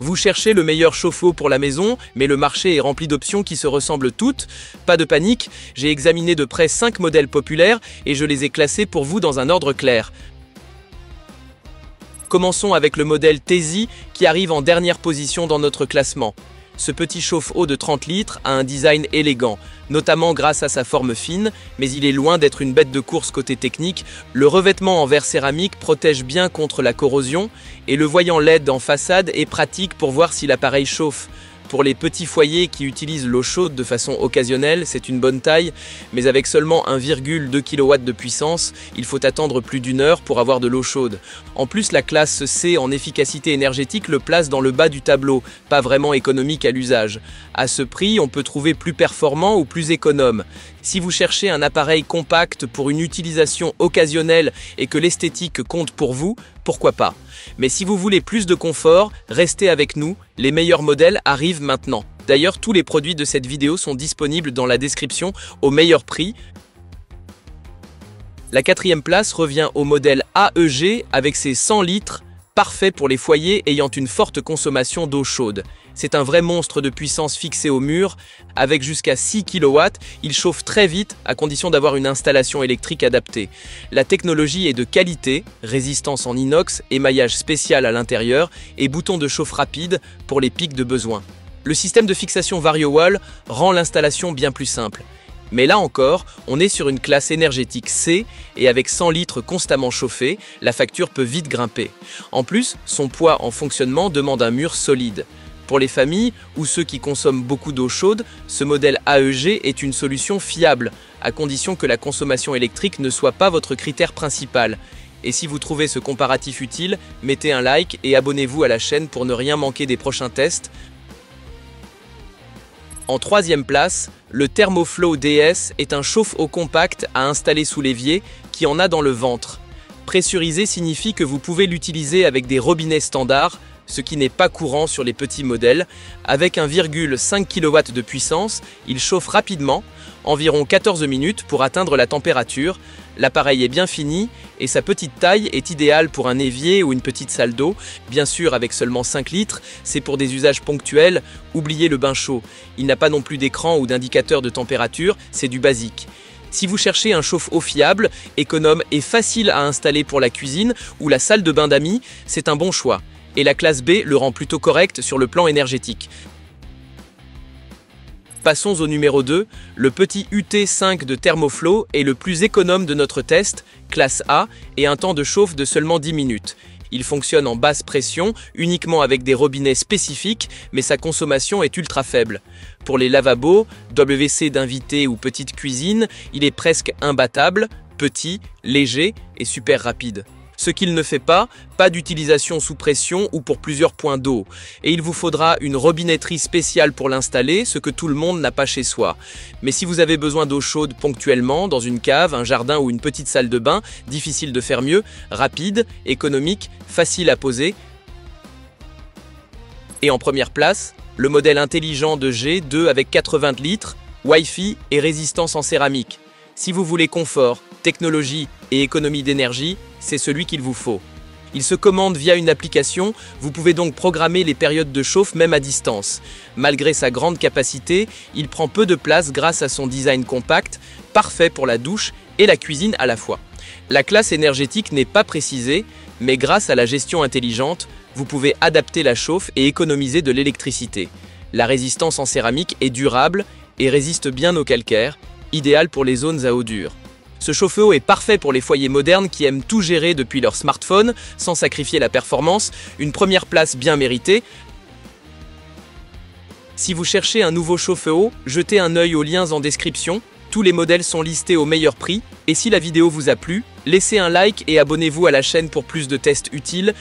Vous cherchez le meilleur chauffe-eau pour la maison, mais le marché est rempli d'options qui se ressemblent toutes. Pas de panique, j'ai examiné de près 5 modèles populaires et je les ai classés pour vous dans un ordre clair. Commençons avec le modèle Tesi qui arrive en dernière position dans notre classement. Ce petit chauffe-eau de 30 litres a un design élégant, notamment grâce à sa forme fine, mais il est loin d'être une bête de course côté technique. Le revêtement en verre céramique protège bien contre la corrosion et le voyant LED en façade est pratique pour voir si l'appareil chauffe. Pour les petits foyers qui utilisent l'eau chaude de façon occasionnelle, c'est une bonne taille, mais avec seulement 1,2 kW de puissance, il faut attendre plus d'1 heure pour avoir de l'eau chaude. En plus, la classe C en efficacité énergétique le place dans le bas du tableau, pas vraiment économique à l'usage. À ce prix, on peut trouver plus performant ou plus économe. Si vous cherchez un appareil compact pour une utilisation occasionnelle et que l'esthétique compte pour vous, pourquoi pas. Mais si vous voulez plus de confort, restez avec nous, les meilleurs modèles arrivent maintenant. D'ailleurs, tous les produits de cette vidéo sont disponibles dans la description au meilleur prix. La 4e place revient au modèle AEG avec ses 100 litres, parfait pour les foyers ayant une forte consommation d'eau chaude. C'est un vrai monstre de puissance fixé au mur. Avec jusqu'à 6 kW, il chauffe très vite à condition d'avoir une installation électrique adaptée. La technologie est de qualité, résistance en inox, émaillage spécial à l'intérieur et bouton de chauffe rapide pour les pics de besoin. Le système de fixation VarioWall rend l'installation bien plus simple. Mais là encore, on est sur une classe énergétique C et avec 100 litres constamment chauffés, la facture peut vite grimper. En plus, son poids en fonctionnement demande un mur solide. Pour les familles ou ceux qui consomment beaucoup d'eau chaude, ce modèle AEG est une solution fiable, à condition que la consommation électrique ne soit pas votre critère principal. Et si vous trouvez ce comparatif utile, mettez un like et abonnez-vous à la chaîne pour ne rien manquer des prochains tests. En 3e place, le Thermoflow DS est un chauffe-eau compact à installer sous l'évier qui en a dans le ventre. Pressurisé signifie que vous pouvez l'utiliser avec des robinets standards, ce qui n'est pas courant sur les petits modèles. Avec 1,5 kW de puissance, il chauffe rapidement, environ 14 minutes pour atteindre la température. L'appareil est bien fini et sa petite taille est idéale pour un évier ou une petite salle d'eau. Bien sûr, avec seulement 5 litres, c'est pour des usages ponctuels, oubliez le bain chaud. Il n'a pas non plus d'écran ou d'indicateur de température, c'est du basique. Si vous cherchez un chauffe-eau fiable, économe et facile à installer pour la cuisine ou la salle de bain d'amis, c'est un bon choix. Et la classe B le rend plutôt correct sur le plan énergétique. Passons au numéro 2, le petit UT5 de Thermoflow est le plus économe de notre test, classe A, et un temps de chauffe de seulement 10 minutes. Il fonctionne en basse pression, uniquement avec des robinets spécifiques, mais sa consommation est ultra faible. Pour les lavabos, WC d'invité ou petite cuisine, il est presque imbattable, petit, léger et super rapide. Ce qu'il ne fait pas d'utilisation sous pression ou pour plusieurs points d'eau. Et il vous faudra une robinetterie spéciale pour l'installer, ce que tout le monde n'a pas chez soi. Mais si vous avez besoin d'eau chaude ponctuellement, dans une cave, un jardin ou une petite salle de bain, difficile de faire mieux, rapide, économique, facile à poser. Et en première place, le modèle intelligent de G2 avec 80 litres, Wi-Fi et résistance en céramique. Si vous voulez confort, technologie et économie d'énergie, c'est celui qu'il vous faut. Il se commande via une application, vous pouvez donc programmer les périodes de chauffe même à distance. Malgré sa grande capacité, il prend peu de place grâce à son design compact, parfait pour la douche et la cuisine à la fois. La classe énergétique n'est pas précisée, mais grâce à la gestion intelligente, vous pouvez adapter la chauffe et économiser de l'électricité. La résistance en céramique est durable et résiste bien au calcaire, idéal pour les zones à eau dure. Ce chauffe-eau est parfait pour les foyers modernes qui aiment tout gérer depuis leur smartphone, sans sacrifier la performance, une première place bien méritée. Si vous cherchez un nouveau chauffe-eau, jetez un œil aux liens en description, tous les modèles sont listés au meilleur prix, et si la vidéo vous a plu, laissez un like et abonnez-vous à la chaîne pour plus de tests utiles.